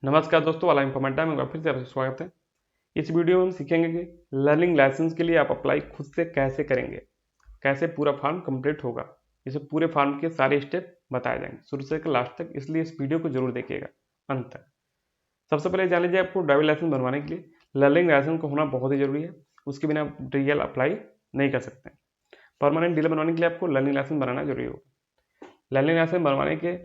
नमस्कार दोस्तों, वाला इन्फॉर्मेटिव में फिर से आपका स्वागत है। इस वीडियो में हम सीखेंगे कि लर्निंग लाइसेंस के लिए आप अप्लाई खुद से कैसे करेंगे, कैसे पूरा फॉर्म कंप्लीट होगा। इसे पूरे फॉर्म के सारे स्टेप बताए जाएंगे शुरू से लेकर लास्ट तक, इसलिए इस वीडियो को जरूर देखिएगा अंत तक। सबसे पहले जान लीजिए, आपको ड्राइविंग लाइसेंस बनवाने के लिए लर्निंग लाइसेंस को होना बहुत ही जरूरी है। उसके बिना आप डीएल अप्लाई नहीं कर सकते। परमानेंट डीएल बनवाने के लिए आपको लर्निंग लाइसेंस बनाना जरूरी होगा। लर्निंग लाइसेंस बनवाने के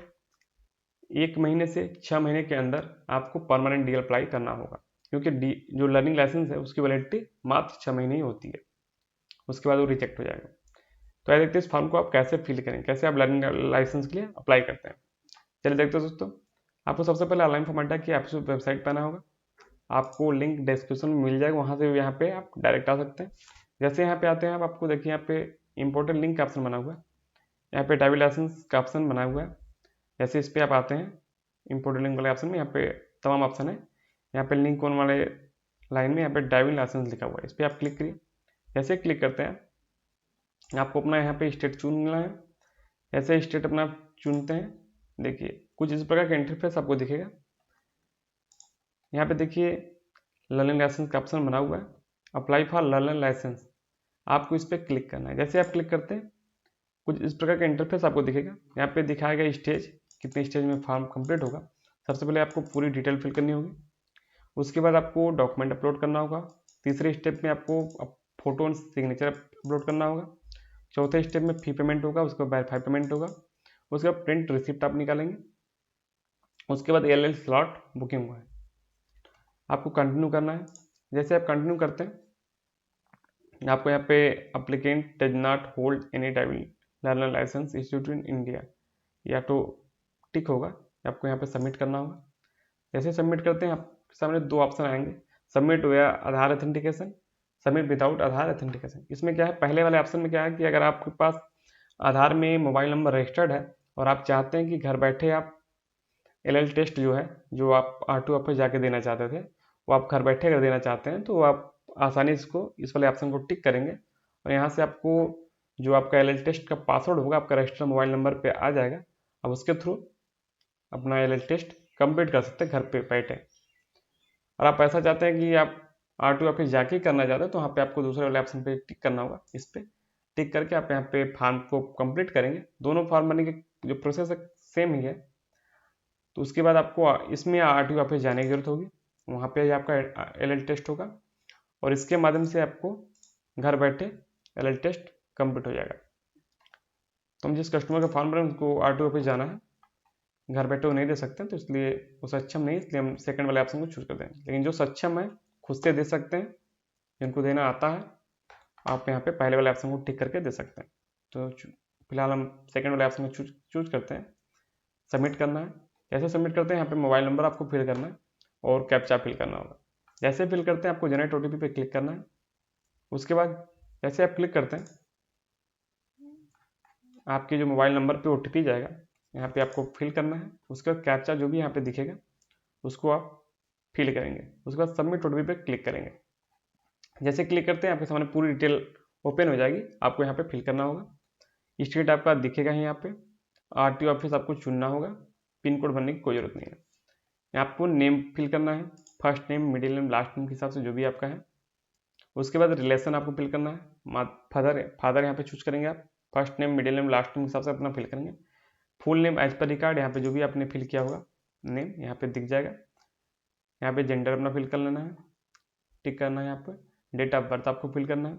1 महीने से 6 महीने के अंदर आपको परमानेंट डीएल अप्लाई करना होगा, क्योंकि जो लर्निंग लाइसेंस है उसकी वैलिडिटी मात्र 6 महीने ही होती है। उसके बाद वो रिजेक्ट हो जाएगा। तो आइए देखते हैं इस फॉर्म को आप कैसे फिल करें, कैसे आप लर्निंग लाइसेंस के लिए अप्लाई करते हैं। चलिए देखते हैं दोस्तों। आपको सबसे पहले ऑनलाइन फॉर्मेट है कि आपको वेबसाइट पर आना होगा। आपको लिंक डिस्क्रिप्शन में मिल जाएगा, वहाँ से यहाँ पे आप डायरेक्ट आ सकते हैं। जैसे यहाँ पे आते हैं आप, आपको देखिए यहाँ पे इंपॉर्टेंट लिंक का ऑप्शन बना हुआ है, यहाँ पे ड्राइविंग लाइसेंस का ऑप्शन बना हुआ है। जैसे इस पर आप आते हैं इंपोर्टेंट लिंक वाले ऑप्शन में, यहाँ पे तमाम ऑप्शन है। यहाँ पे लिंक ऑन वाले लाइन में यहाँ पे ड्राइविंग लाइसेंस लिखा हुआ है, इस पर आप क्लिक करिए। जैसे क्लिक करते हैं आपको अपना यहाँ पे स्टेट चुनना है। ऐसे स्टेट अपना चुनते हैं। देखिए कुछ इस प्रकार का इंटरफेस आपको दिखेगा। यहाँ पे देखिए लर्निंग लाइसेंस का ऑप्शन बना हुआ है, अप्लाई फॉर लर्निंग लाइसेंस। आपको इस पर क्लिक करना है। जैसे आप क्लिक करते हैं कुछ इस प्रकार का इंटरफेस आपको दिखेगा। यहाँ पे दिखाया गया स्टेज, कितने स्टेज में फॉर्म कंप्लीट होगा। सबसे पहले आपको पूरी डिटेल फिल करनी होगी। उसके बाद आपको डॉक्यूमेंट अपलोड करना होगा। तीसरे स्टेप में आपको फोटो एंड सिग्नेचर अपलोड करना होगा। चौथे स्टेप में फी पेमेंट होगा, उसके बाद वेरीफाई पेमेंट होगा। उसके बाद प्रिंट रिसिप्ट आप निकालेंगे। उसके बाद एल स्लॉट बुकिंग हुआ है, आपको कंटिन्यू करना है। जैसे आप कंटिन्यू करते हैं आपको यहाँ पे applicant does not hold any driving learner licence institute in India, या तो टिक होगा, आपको यहाँ पे सबमिट करना होगा। जैसे सबमिट करते हैं आपके सामने दो ऑप्शन आएंगे, submit with Aadhaar authentication, submit without Aadhaar authentication. इसमें क्या है, पहले वाले ऑप्शन में क्या है कि अगर आपके पास आधार में मोबाइल नंबर रजिस्टर्ड है और आप चाहते हैं कि घर बैठे आप एल टेस्ट जो है, जो आप R2 ऑफिस जाके देना चाहते थे, वो आप घर बैठे अगर देना चाहते हैं तो आप आसानी इसको इस वाले ऑप्शन को टिक करेंगे और यहाँ से आपको जो आपका एल टेस्ट का पासवर्ड होगा आपका रजिस्टर्ड मोबाइल नंबर पे आ जाएगा। अब उसके थ्रू अपना एल टेस्ट कंप्लीट कर सकते हैं घर पे बैठे। और आप ऐसा चाहते हैं कि आप R2 ऑफिस जाके करना चाहते हैं तो वहाँ पे आपको दूसरे वाले ऑप्शन पे टिक करना होगा। इस पर टिक करके आप यहाँ पे फॉर्म को कंप्लीट करेंगे। दोनों फॉर्म भरने की जो प्रोसेस है सेम ही है। तो उसके बाद आपको इसमें R2 ऑफिस जाने की जरूरत होगी, वहाँ पे आपका एल टेस्ट होगा और इसके माध्यम से आपको घर बैठे एल टेस्ट कंप्लीट हो जाएगा। तो हम जिस कस्टमर का फॉर्म भरें उनको R2 ऑफिस जाना है, घर बैठे वो नहीं दे सकते, तो इसलिए वो सक्षम नहीं, इसलिए हम सेकंड वाले ऑप्शन को चूज कर देंगे। लेकिन जो सक्षम है खुद से दे सकते हैं, जिनको देना आता है, आप यहाँ पे पहले वाले ऑप्शन को टिक करके दे सकते हैं। तो फिलहाल हम सेकंड वाले ऑप्शन को चूज करते हैं। सबमिट करना है। जैसे सबमिट करते हैं यहाँ पे मोबाइल नंबर आपको फिल करना है और कैप्चा फिल करना होगा। जैसे फिल करते हैं आपको जनरेट OTP पे क्लिक करना है। उसके बाद जैसे आप क्लिक करते हैं आपके जो मोबाइल नंबर पे OTP जाएगा, यहाँ पे आपको फिल करना है। उसके बाद कैप्चा जो भी यहाँ पे दिखेगा उसको आप फिल करेंगे। उसके बाद सबमिट OTP पे क्लिक करेंगे। जैसे क्लिक करते हैं आपके सामने पूरी डिटेल ओपन हो जाएगी, आपको यहाँ पे फिल करना होगा। स्टेट आपका दिखेगा ही, यहाँ पे RTO ऑफिस आपको चुनना होगा। पिन कोड भरने की कोई जरूरत नहीं है। आपको नेम फिल करना है, first name middle name last name के हिसाब से जो भी आपका है। उसके बाद रिलेशन आपको फिल करना है। फादर यहाँ पे चूज करेंगे आप, first name middle name last name के हिसाब से अपना फिल करेंगे। Full name as per record, यहाँ पे जो भी आपने फिल किया होगा नेम यहाँ पे दिख जाएगा। यहाँ पे जेंडर अपना फिल कर लेना है, टिक करना है। यहाँ पे डेट ऑफ बर्थ आपको फिल करना है।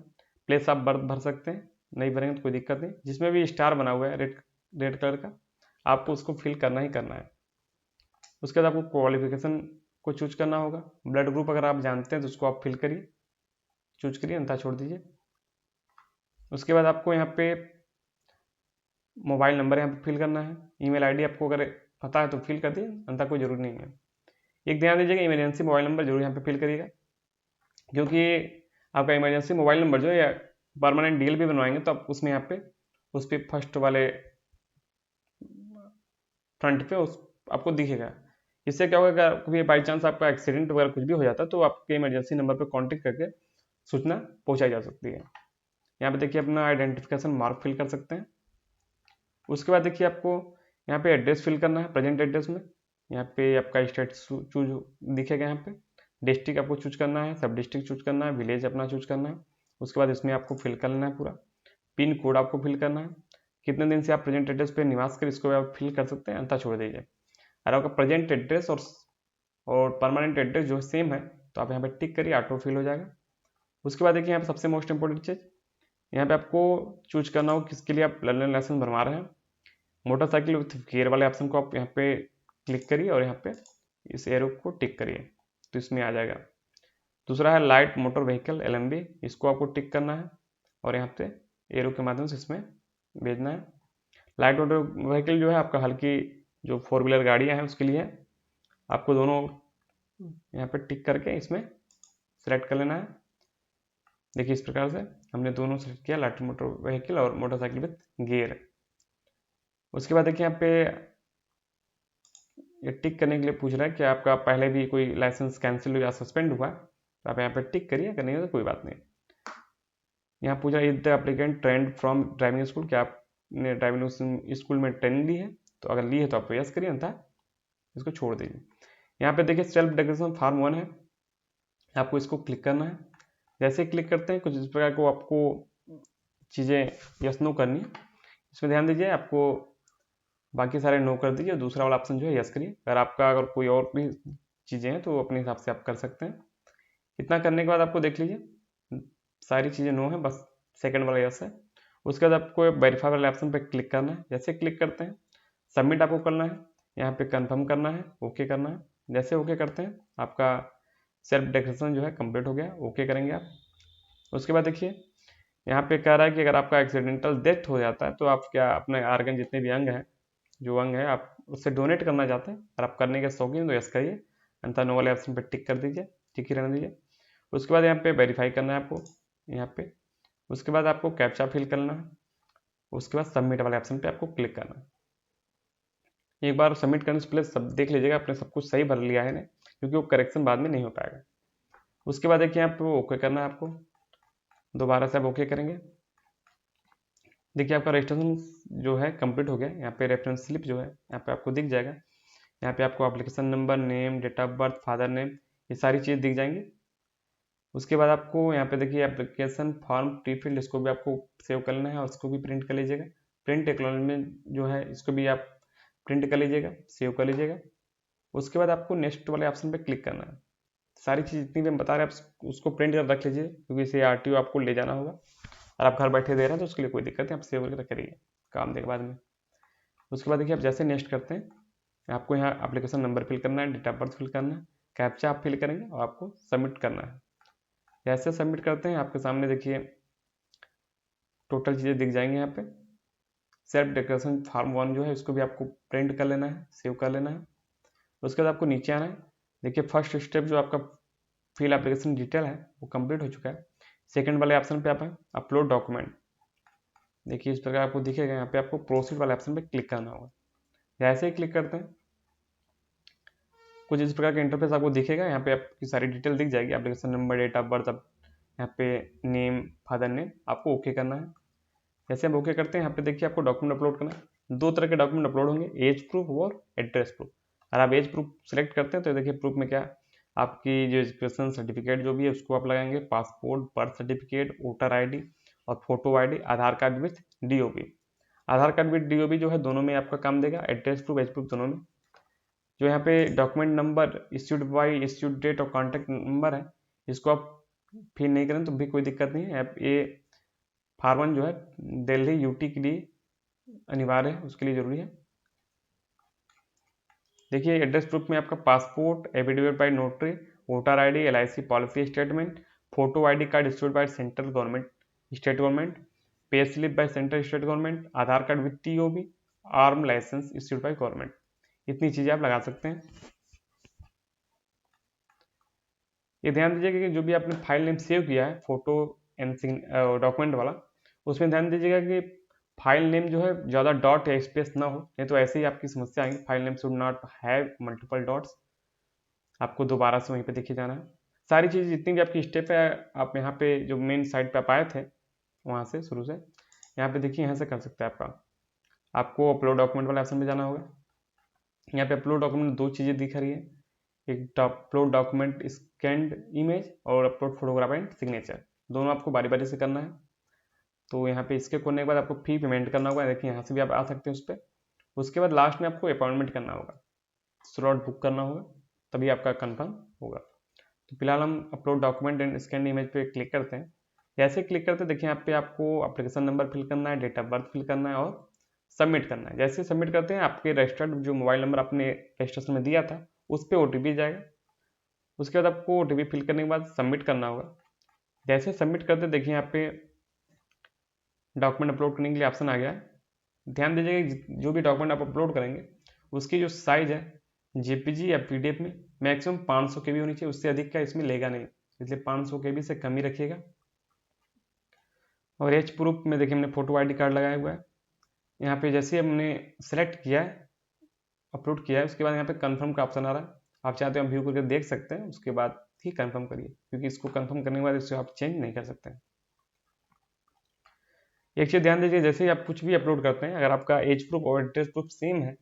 प्लेस ऑफ बर्थ भर सकते हैं, नहीं भरेंगे तो कोई दिक्कत नहीं। जिसमें भी स्टार बना हुआ है रेड कलर का, आपको उसको फिल करना ही करना है। उसके बाद आपको क्वालिफिकेशन को चूज करना होगा। ब्लड ग्रुप अगर आप जानते हैं तो उसको आप फिल करिए, चूज करिए, अन्यथा छोड़ दीजिए। उसके बाद आपको यहाँ पे मोबाइल नंबर यहाँ पे फिल करना है। ईमेल आईडी आपको अगर पता है तो फिल कर दिए, अन्यथा कोई जरूरी नहीं है। एक ध्यान दीजिएगा, इमरजेंसी मोबाइल नंबर जरूर यहाँ पे फिल करिएगा, क्योंकि आपका इमरजेंसी मोबाइल नंबर जो है या परमानेंट डीएल भी बनवाएंगे तो आप उसमें यहाँ पे उस पर फर्स्ट वाले फ्रंट पे उस आपको दिखेगा। इससे क्या होगा, कभी बाई चांस आपका एक्सीडेंट वगैरह कुछ भी हो जाता है तो आपके इमरजेंसी नंबर पर कॉन्टेक्ट करके सूचना पहुंचाई जा सकती है। यहाँ पे देखिए अपना आइडेंटिफिकेशन मार्क फिल कर सकते हैं। उसके बाद देखिए आपको यहाँ पे एड्रेस फिल करना है, प्रेजेंट एड्रेस में यहाँ पे आपका स्टेट चूज दिखेगा। यहाँ पे डिस्ट्रिक्ट आपको चूज करना है, सब डिस्ट्रिक्ट चूज करना है, विलेज अपना चूज करना है। उसके बाद इसमें आपको फिल कर लेना है पूरा। पिन कोड आपको फिल करना है, कितने दिन से आप प्रेजेंट एड्रेस पे निवास कर, इसको आप फिल कर सकते हैं, अंतर छोड़ दीजिए। अगर आपका प्रेजेंट एड्रेस और परमानेंट एड्रेस जो सेम है तो आप यहाँ पे टिक करिए, ऑटो फिल हो जाएगा। उसके बाद देखिए यहाँ पे सबसे मोस्ट इंपॉर्टेंट चीज़, यहाँ पे आपको चूज करना हो किसके लिए आप लर्निंग लाइसेंस बनवा रहे हैं। मोटरसाइकिल विथ गियर वाले ऑप्शन को आप यहाँ पे क्लिक करिए और यहाँ पे इस एरो को टिक करिए तो इसमें आ जाएगा। दूसरा है लाइट मोटर व्हीकल LMV, इसको आपको टिक करना है और यहाँ पे एरो के माध्यम से इसमें भेजना है। लाइट मोटर व्हीकल जो है आपका हल्की जो 4 व्हीलर गाड़ियाँ हैं उसके लिए है। आपको दोनों यहाँ पे टिक करके इसमें सेलेक्ट कर लेना है। देखिए इस प्रकार से हमने दोनों सेलेक्ट किया, लाइट मोटर व्हीकल और मोटरसाइकिल विथ गियर। उसके बाद देखिए यहाँ पे ये टिक करने के लिए पूछ रहा है कि आपका पहले भी कोई लाइसेंस कैंसिल या सस्पेंड हुआ है, तो आप यहाँ पे टिक करिए, अगर नहीं हो तो कोई बात नहीं। यहाँ पूछ रहा है is the applicant trend from driving school, क्या आपने ड्राइविंग स्कूल में ट्रेनिंग ली है, तो अगर ली है तो आप यस करिए, अन्यथा इसको छोड़ दीजिए। यहाँ पे देखिए सेल्फ डिक्लेरेशन फॉर्म 1 है, आपको इसको क्लिक करना है। जैसे क्लिक करते हैं कुछ इस प्रकार को आपको चीज़ें यस नो करनी है, इसमें ध्यान दीजिए। आपको बाकी सारे नो कर दीजिए, दूसरा वाला ऑप्शन जो है यस करिए। अगर कोई और भी चीज़ें हैं तो अपने हिसाब से आप कर सकते हैं। इतना करने के बाद आपको देख लीजिए सारी चीज़ें नो है, बस सेकंड वाला यस है। उसके बाद आपको वेरीफाई वाले ऑप्शन पे क्लिक करना है। जैसे क्लिक करते हैं सबमिट आपको करना है, यहाँ पे कंफर्म करना है, ओके करना है। जैसे ओके करते हैं आपका सेल्फ डिक्लेरेशन जो है कंप्लीट हो गया, ओके करेंगे आप। उसके बाद देखिए यहाँ पे कह रहा है कि अगर आपका एक्सीडेंटल डेथ हो जाता है तो आप क्या अपने ऑर्गन जितने भी अंग हैं, जो अंग है आप उससे डोनेट करना चाहते हैं, अगर आप करने के शौकीन तो यस करिए, अन्यथा नो वाले ऑप्शन पे टिक कर दीजिए, टिक ही रहने दीजिए। उसके बाद यहाँ पे वेरीफाई करना है आपको यहाँ पे। उसके बाद आपको कैप्चा फिल करना है, उसके बाद सबमिट वाले ऑप्शन पे आपको क्लिक करना है। एक बार सबमिट करने से पहले सब देख लीजिएगा आपने सब कुछ सही भर लिया है ना, क्योंकि वो करेक्शन बाद में नहीं हो पाएगा। उसके बाद देखिए यहाँ पे ओके करना है आपको, दोबारा से आप ओके करेंगे। देखिए आपका रजिस्ट्रेशन जो है कंप्लीट हो गया। यहाँ पे रेफरेंस स्लिप जो है यहाँ पे आपको दिख जाएगा। यहाँ पे आपको application number, name, date of birth, father name, ये सारी चीज़ दिख जाएंगी। उसके बाद आपको यहाँ पे देखिए एप्लीकेशन फॉर्म प्रीफिल्ड, इसको भी आपको सेव कर लेना है और उसको भी प्रिंट कर लीजिएगा। प्रिंट एक्नॉलेजमेंट जो है इसको भी आप प्रिंट कर लीजिएगा, सेव कर लीजिएगा। उसके बाद आपको नेक्स्ट वाले ऑप्शन पे क्लिक करना है। सारी चीज़ जितनी भी हम बता रहे हैं आप उसको प्रिंट कर रख लीजिए, क्योंकि इसे RTO आपको ले जाना होगा और आप घर बैठे दे रहे हैं तो उसके लिए कोई दिक्कत नहीं, आप सेव करके करिए काम देने के बाद में। उसके बाद देखिए आप जैसे नेक्स्ट करते हैं आपको यहाँ एप्लीकेशन नंबर फिल करना है, डेट ऑफ बर्थ फिल करना है, कैप्चा आप फिल करेंगे और आपको सबमिट करना है। जैसे सबमिट करते हैं आपके सामने देखिए टोटल चीज़ें दिख जाएंगी। यहाँ पे सेल्फ डिक्लेरेशन फॉर्म 1 जो है इसको भी आपको प्रिंट कर लेना है, सेव कर लेना है। उसके बाद आपको नीचे आना है। देखिए फर्स्ट स्टेप जो आपका फिल एप्लीकेशन डिटेल है वो कंप्लीट हो चुका है। सेकंड वाले ऑप्शन पे आप अपलोड डॉक्यूमेंट, देखिए इस प्रकार आपको दिखेगा। यहाँ पे आपको प्रोसीड वाले ऑप्शन पे क्लिक करना होगा। जैसे ही क्लिक करते हैं कुछ इस प्रकार का इंटरफेस आपको दिखेगा। यहाँ पे आपकी सारी डिटेल दिख जाएगी, application number, date of birth, यहाँ पे नेम, फादर नेम, आपको ओके करना है। जैसे हम ओके करते हैं यहाँ पे देखिए आपको डॉक्यूमेंट अपलोड करना है। 2 तरह के डॉक्यूमेंट अपलोड होंगे, एज प्रूफ और एड्रेस प्रूफ। अगर आप एज प्रूफ सेलेक्ट करते हैं तो देखिए प्रूफ में क्या आपकी जो एजुकेशन सर्टिफिकेट जो भी है उसको आप लगाएंगे, passport, birth certificate, voter ID और photo ID, Aadhaar card with DOB। Aadhaar card with DOB जो है दोनों में आपका काम देगा, एड्रेस प्रूफ, एज प्रूफ दोनों में। जो यहाँ पे document number, issued by, issued date और कॉन्टैक्ट नंबर है, इसको आप फिल नहीं करें तो भी कोई दिक्कत नहीं है। ये फॉर्म 1 जो है दिल्ली UT के लिए अनिवार्य है, उसके लिए जरूरी है। देखिए एड्रेस प्रूफ में आपका passport, affidavit by notary, voter ID, LIC policy statement, photo ID card issued by central government, state government, pay slip by central state government, Aadhaar card with TOB, arm licence issued by government, इतनी चीज़ें आप लगा सकते हैं। ये ध्यान दीजिएगा कि जो भी आपने फाइल नेम सेव किया है फोटो एंड डॉक्यूमेंट वाला, उसमें ध्यान दीजिएगा कि फाइल नेम जो है ज़्यादा डॉट या स्पेस ना हो, नहीं तो ऐसे ही आपकी समस्या आएंगी। File name should not have multiple dots, आपको दोबारा से वहीं पे देखिए जाना है। सारी चीज़ जितनी भी आपकी स्टेप है आप यहाँ पे जो मेन साइट पे आप आए थे वहाँ से शुरू से यहाँ पे देखिए यहाँ से कर सकते हैं। आपको अपलोड डॉक्यूमेंट वाले ऑप्शन में जाना होगा। यहाँ पे अपलोड डॉक्यूमेंट में 2 चीज़ें दिख रही है, एक अपलोड डॉक्यूमेंट स्कैन्ड इमेज और अपलोड फोटोग्राफ एंड सिग्नेचर, दोनों आपको बारी बारी से करना है। तो यहाँ पे इसके करने के बाद आपको फी पेमेंट करना होगा, देखिए यहाँ से भी आप आ सकते हैं उस पर। उसके बाद लास्ट में आपको अपॉइंटमेंट करना होगा, स्लॉट बुक करना होगा, तभी आपका कंफर्म होगा। तो फिलहाल हम upload document and scan image पे क्लिक करते हैं। जैसे क्लिक करते हैं देखिए यहाँ पे आपको एप्लीकेशन नंबर फिल करना है, डेट ऑफ बर्थ फिल करना है और सबमिट करना है। जैसे सबमिट करते हैं आपके रजिस्टर्ड जो मोबाइल नंबर आपने रजिस्ट्रेशन में दिया था उस पर OTP जाएगा। उसके बाद आपको OTP फिल करने के बाद सबमिट करना होगा। जैसे सबमिट करते देखिए यहाँ पे डॉक्यूमेंट अपलोड करने के लिए ऑप्शन आ गया है। ध्यान दीजिएगा जो भी डॉक्यूमेंट आप अपलोड करेंगे उसकी जो साइज है JPG या PDF में मैक्सिमम 500 KB होनी चाहिए, उससे अधिक का इसमें लेगा नहीं, इसलिए 500 KB से कम ही रखिएगा। और एज प्रूफ में देखिए हमने फोटो ID कार्ड लगाया हुआ है। यहाँ पे जैसे हमने सेलेक्ट किया है, अपलोड किया है, उसके बाद यहाँ पे कंफर्म का ऑप्शन आ रहा है। आप चाहते हो आप व्यू करके देख सकते हैं, उसके बाद ही कंफर्म करिए, क्योंकि इसको कंफर्म करने के बाद इसको आप चेंज नहीं कर सकते हैं। एक चीज़ ध्यान दीजिए, जैसे ही आप कुछ भी अपलोड करते हैं, अगर आपका एज प्रूफ और एड्रेस प्रूफ सेम है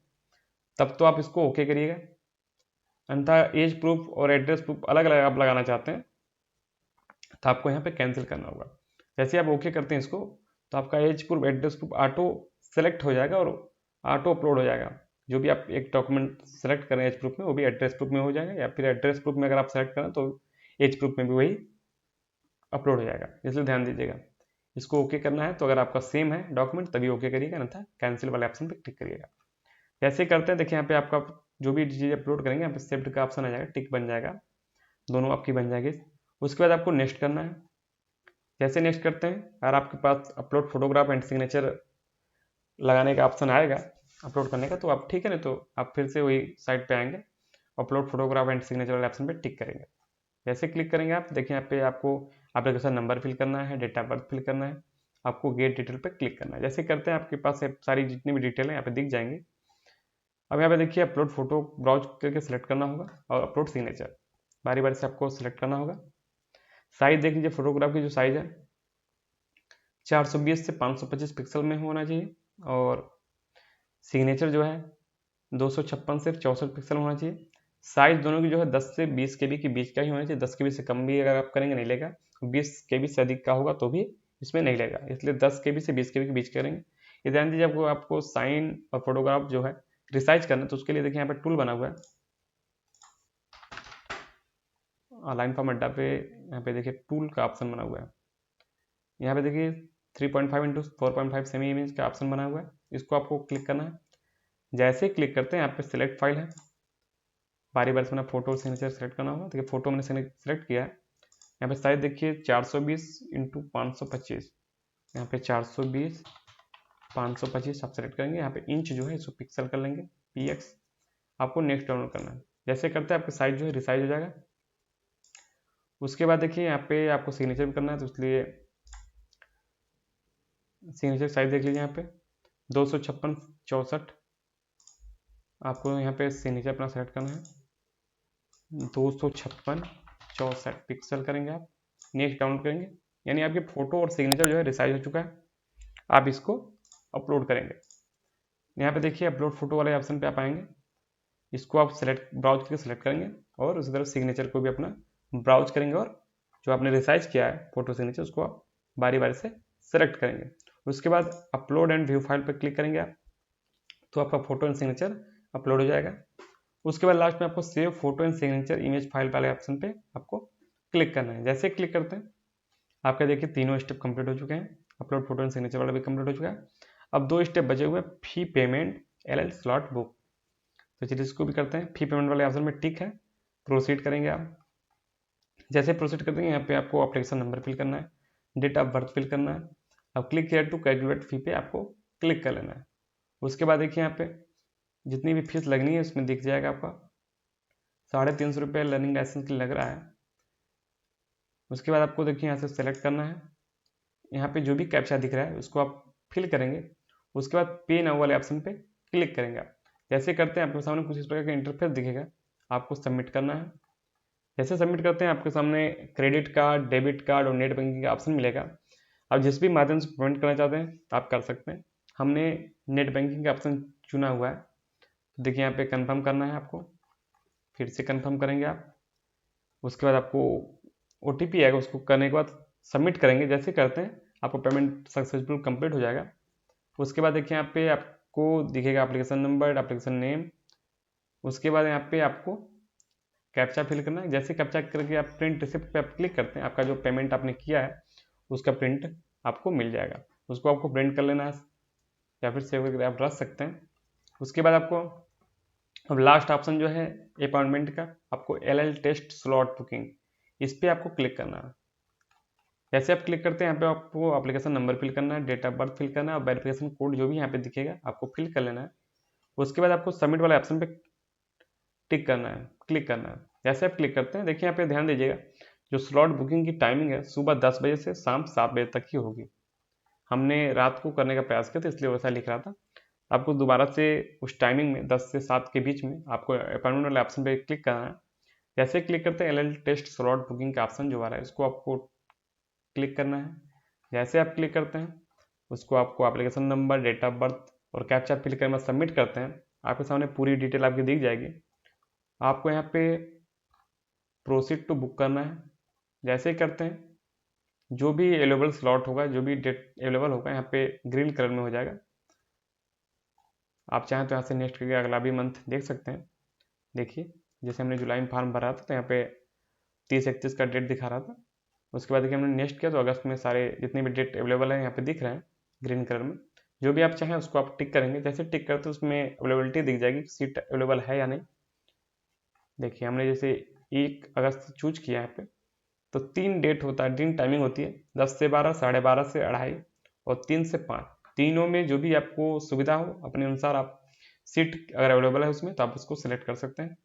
तब तो आप इसको ओके करिएगा, अन्यथा एज प्रूफ और एड्रेस प्रूफ अलग अलग आप लगाना चाहते हैं तो आपको यहाँ पे कैंसिल करना होगा। जैसे आप ओके करते हैं इसको तो आपका age proof address proof auto select हो जाएगा और ऑटो अपलोड हो जाएगा। जो भी आप एक डॉक्यूमेंट सेलेक्ट करें एज प्रूफ में वो भी एड्रेस प्रूफ में हो जाएगा, या फिर एड्रेस प्रूफ में अगर आप सेलेक्ट करें तो एज प्रूफ में भी वही अपलोड हो जाएगा। इसलिए ध्यान दीजिएगा, इसको ओके करना है तो अगर आपका सेम है डॉक्यूमेंट तभी ओके करिएगा, अन्यथा कैंसिल वाले ऑप्शन पर क्लिक करिएगा। जैसे करते हैं देखिए यहाँ पे आपका जो भी चीज़ अपलोड करेंगे यहाँ पे सेव्ड का ऑप्शन आ जाएगा, टिक बन जाएगा, दोनों आपकी बन जाएगी। उसके बाद आपको नेक्स्ट करना है। जैसे नेक्स्ट करते हैं, अगर आपके पास अपलोड फोटोग्राफ एंड सिग्नेचर लगाने का ऑप्शन आएगा अपलोड करने का तो आप ठीक है, नहीं तो आप फिर से वही साइट पे आएंगे, अपलोड फोटोग्राफ एंड सिग्नेचर वाले ऑप्शन पे टिक करेंगे। जैसे क्लिक करेंगे आप देखिए यहाँ पे आपको एप्लीकेशन नंबर फिल करना है, डेट ऑफ बर्थ फिल करना है, आपको गेट डिटेल पे क्लिक करना है। जैसे करते हैं आपके पास सारी जितनी भी डिटेल है यहाँ पे दिख जाएंगी। अब यहाँ पे देखिए अपलोड फोटो ब्राउज करके सिलेक्ट करना होगा और अपलोड सिग्नेचर बारी बारी से आपको सिलेक्ट करना होगा। साइज देख लीजिए, फोटोग्राफ की जो साइज है 420 से 525 पिक्सल में होना चाहिए, और सिग्नेचर जो है 256 से 64 पिक्सल होना चाहिए। साइज दोनों की जो है 10 से 20 KB के बीच का ही होना चाहिए, 10 KB से कम भी अगर आप करेंगे नहीं लेगा, 20 KB से अधिक का होगा तो भी इसमें नहीं लेगा, इसलिए 10 KB से 20 KB के बीच करेंगे। ये ध्यान दीजिए, आपको साइन और फोटोग्राफ जो है रिसाइज करना है तो उसके लिए देखिए यहाँ पे टूल बना हुआ है, अलाइन फॉर्म अड्डा पे यहाँ पे देखिए टूल का ऑप्शन बना हुआ है। यहाँ पे देखिए 3.5 × 4.5 सेमी इमेज का ऑप्शन बना हुआ है, इसको आपको क्लिक करना है। जैसे क्लिक करते हैं यहाँ पे सिलेक्ट फाइल है, बारी बारी से अपना फोटो सिग्नेचर सेलेक्ट करना होगा। देखिए फोटो मैंने सेलेक्ट किया है, यहाँ पे साइज देखिए 420 × 525, यहाँ पे 420 525 आप सेलेक्ट करेंगे। यहाँ पे इंच जो है इसको पिक्सल कर लेंगे PX, आपको नेक्स्ट डाउनलोड करना है। जैसे करते हैं आपका साइज जो है रिसाइज हो जाएगा। उसके बाद देखिए यहाँ पे आपको सिग्नेचर भी करना है, तो इसलिए सिग्नेचर साइज देख लीजिए, यहाँ पे 256 64 आपको यहाँ पे सिग्नेचर अपना सेलेक्ट करना है, 256 64 पिक्सल करेंगे आप, नेक्स्ट डाउनलोड करेंगे, यानी आपके फोटो और सिग्नेचर जो है रिसाइज हो चुका है। आप इसको अपलोड करेंगे। यहाँ पे देखिए अपलोड फोटो वाले ऑप्शन पे आप आएंगे, इसको आप सेलेक्ट ब्राउज करके सेलेक्ट करेंगे और उसी तरह सिग्नेचर को भी अपना ब्राउज करेंगे और जो आपने रिसाइज किया है फोटो सिग्नेचर उसको आप बारी बारी से सेलेक्ट करेंगे। उसके बाद अपलोड एंड व्यू फाइल पर क्लिक करेंगे आप, तो आपका फोटो एंड सिग्नेचर अपलोड हो जाएगा। उसके बाद लास्ट में आपको save photo and signature image file वाले ऑप्शन पे आपको क्लिक करना है। जैसे क्लिक करते हैं आपका देखिए तीनों स्टेप कंप्लीट हो चुके हैं, अपलोड फोटो एंड सिग्नेचर वाला भी कंप्लीट हो चुका है। अब 2 स्टेप बचे हुए, fee payment LL slot book, तो चलिए इसको भी करते हैं। फी पेमेंट वाले ऑप्शन में टिक है, प्रोसीड करेंगे आप। जैसे प्रोसीड कर देंगे यहाँ पे आपको एप्लीकेशन नंबर फिल करना है, डेट ऑफ बर्थ फिल करना है। अब क्लिक हियर टू कैलकुलेट फी पे आपको क्लिक कर लेना है। उसके बाद देखिए यहाँ पे जितनी भी फीस लगनी है उसमें दिख जाएगा आपका 350 रुपये लर्निंग लाइसेंस के लग रहा है। उसके बाद आपको देखिए यहाँ से सेलेक्ट करना है, यहाँ पे जो भी कैप्चा दिख रहा है उसको आप फिल करेंगे। उसके बाद पे नाउ वाले ऑप्शन पे क्लिक करेंगे आप। जैसे करते हैं आपके सामने कुछ इस प्रकार का इंटरफेस दिखेगा, आपको सबमिट करना है। जैसे सबमिट करते हैं आपके सामने क्रेडिट कार्ड, डेबिट कार्ड और नेट बैंकिंग का ऑप्शन मिलेगा। आप जिस भी माध्यम से पेमेंट करना चाहते हैं आप कर सकते हैं। हमने नेट बैंकिंग का ऑप्शन चुना हुआ है, देखिए यहाँ पे कंफर्म करना है आपको, फिर से कंफर्म करेंगे आप। उसके बाद आपको OTP आएगा, उसको करने के बाद सबमिट करेंगे। जैसे करते हैं आपको पेमेंट सक्सेसफुल कंप्लीट हो जाएगा। उसके बाद देखिए यहाँ पे आपको दिखेगा एप्लीकेशन नंबर, एप्लीकेशन नेम। उसके बाद यहाँ पे आपको कैप्चा फिल करना है। जैसे कैप्चा करके आप प्रिंट रिसिप्ट पे आप क्लिक करते हैं, आपका जो पेमेंट आपने किया है उसका प्रिंट आपको मिल जाएगा। उसको आपको प्रिंट कर लेना है या फिर सेव करके आप रख सकते हैं। उसके बाद आपको अब लास्ट ऑप्शन जो है अपॉइंटमेंट का, आपको LL टेस्ट स्लॉट बुकिंग, इस पर आपको क्लिक करना है। जैसे आप क्लिक करते हैं यहाँ पे आपको एप्लीकेशन नंबर फिल करना है, डेट ऑफ बर्थ फिल करना है और वेरिफिकेशन कोड जो भी यहाँ पे दिखेगा आपको फिल कर लेना है। उसके बाद आपको सबमिट वाले ऑप्शन पे टिक करना है, क्लिक करना है। जैसे आप क्लिक करते हैं देखिए यहाँ पे ध्यान दीजिएगा, जो स्लॉट बुकिंग की टाइमिंग है सुबह 10 बजे से शाम 7 बजे तक ही होगी। हमने रात को करने का प्रयास किया था इसलिए वैसा लिख रहा था। आपको दोबारा से उस टाइमिंग में 10 से 7 के बीच में आपको अपॉइंटमेंट वाले ऑप्शन पे क्लिक करना है। जैसे क्लिक करते हैं LL टेस्ट स्लॉट बुकिंग का ऑप्शन जो आ रहा है इसको आपको क्लिक करना है। जैसे आप क्लिक करते हैं उसको आपको application number, date of birth और कैप्चा फिल करके सबमिट करते हैं, आपके सामने पूरी डिटेल आपकी दिख जाएगी। आपको यहाँ पे प्रोसीड टू बुक करना है। जैसे ही करते हैं जो भी अवेलेबल स्लॉट होगा, जो भी डेट अवेलेबल होगा यहाँ पे ग्रीन कलर में हो जाएगा। आप चाहें तो यहाँ से नेक्स्ट करके अगला भी मंथ देख सकते हैं। देखिए जैसे हमने जुलाई में फॉर्म भरा था तो यहाँ पे 30-31 का डेट दिखा रहा था। उसके बाद देखिए हमने नेक्स्ट किया तो अगस्त में सारे जितने भी डेट अवेलेबल है यहाँ पे दिख रहे हैं ग्रीन कलर में। जो भी आप चाहें उसको आप टिक करेंगे। जैसे टिक करते हैं उसमें अवेलेबिलिटी दिख जाएगी, सीट अवेलेबल है या नहीं। देखिए हमने जैसे 1 अगस्त चूज किया यहाँ पे, तो 3 डेट होता है, 3 टाइमिंग होती है, 10 से 12, 12:30 से 2:30 और 3 से 5। तीनों में जो भी आपको सुविधा हो अपने अनुसार आप सीट अगर अवेलेबल है उसमें तो आप उसको सिलेक्ट कर सकते हैं।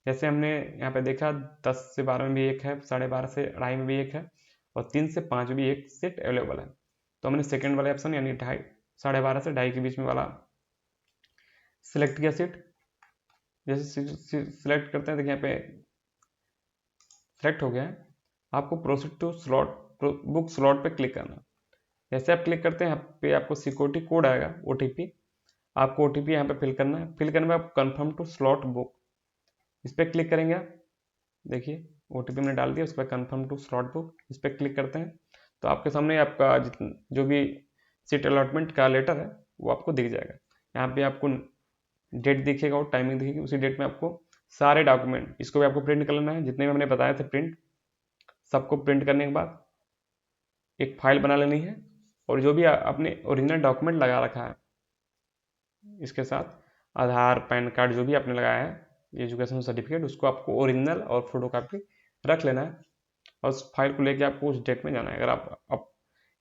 जैसे हमने यहाँ पे देखा 10 से 12 में भी एक है, 12:30 से 2:30 में भी एक है और 3 से 5 में भी एक सीट अवेलेबल है। तो हमने सेकेंड वाले ऑप्शन यानी 12:30 से 2:30 के बीच में वाला सिलेक्ट किया सीट। जैसे सिलेक्ट करते हैं देखिए यहाँ पे सिलेक्ट हो गया है। आपको proceed to slot book slot पे क्लिक करना है। जैसे आप क्लिक करते हैं यहाँ पे आपको सिक्योरिटी कोड आएगा, OTP। आपको OTP यहाँ पे फिल करना है। फिल करने में आप कन्फर्म टू स्लॉट बुक इस पर क्लिक करेंगे आप। देखिए OTP मैंने डाल दिया, उस पर कन्फर्म टू स्लॉट बुक इस पर क्लिक करते हैं तो आपके सामने आपका जो भी सीट अलॉटमेंट का लेटर है वो आपको दिख जाएगा। यहाँ पे आपको डेट दिखेगा और टाइमिंग दिखेगी, उसी डेट में आपको सारे डॉक्यूमेंट इसको भी आपको प्रिंट कर लेना है। जितने भी हमने बताए थे प्रिंट, सबको प्रिंट करने के बाद एक फाइल बना लेनी है और जो भी आपने ओरिजिनल डॉक्यूमेंट लगा रखा है इसके साथ आधार, पैन कार्ड जो भी आपने लगाया है, एजुकेशन सर्टिफिकेट, उसको आपको ओरिजिनल और फोटोकॉपी रख लेना है और उस फाइल को लेके आपको उस डेट में जाना है। अगर आप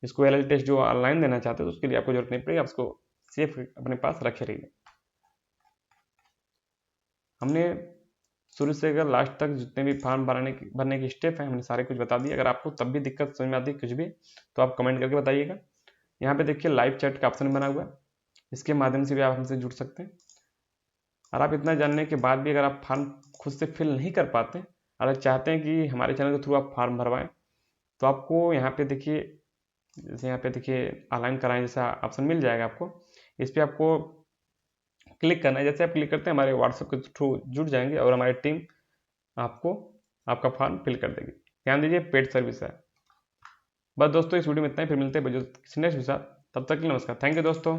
इसको LL टेस्ट जो ऑनलाइन देना चाहते हैं तो उसके लिए आपको जरूरत नहीं पड़ेगी, आप उसको सेफ अपने पास रखे रहिए। हमने शुरू से अगर लास्ट तक जितने भी फॉर्म भरने के स्टेप हैं हमने सारे कुछ बता दिए। अगर आपको तब भी दिक्कत समझ में आती है कुछ भी तो आप कमेंट करके बताइएगा। यहाँ पे देखिए लाइव चैट का ऑप्शन बना हुआ है, इसके माध्यम से भी आप हमसे जुड़ सकते हैं। और आप इतना जानने के बाद भी अगर आप फॉर्म खुद से फिल नहीं कर पाते, अगर चाहते हैं कि हमारे चैनल के थ्रू आप फॉर्म भरवाएं तो आपको यहाँ पे देखिए, जैसे यहाँ पे देखिए ऑनलाइन कराएं जैसा ऑप्शन मिल जाएगा आपको। इस पर आपको क्लिक करना है। जैसे आप क्लिक करते हैं हमारे व्हाट्सएप के थ्रू जुड़ जाएंगे और हमारी टीम आपको आपका फॉर्म फिल कर देगी। ध्यान दीजिए पेड सर्विस है। बस दोस्तों इस वीडियो में इतना ही, फिर मिलते हैं किसी नेक्स्ट के साथ। तब तक के लिए नमस्कार। थैंक यू दोस्तों।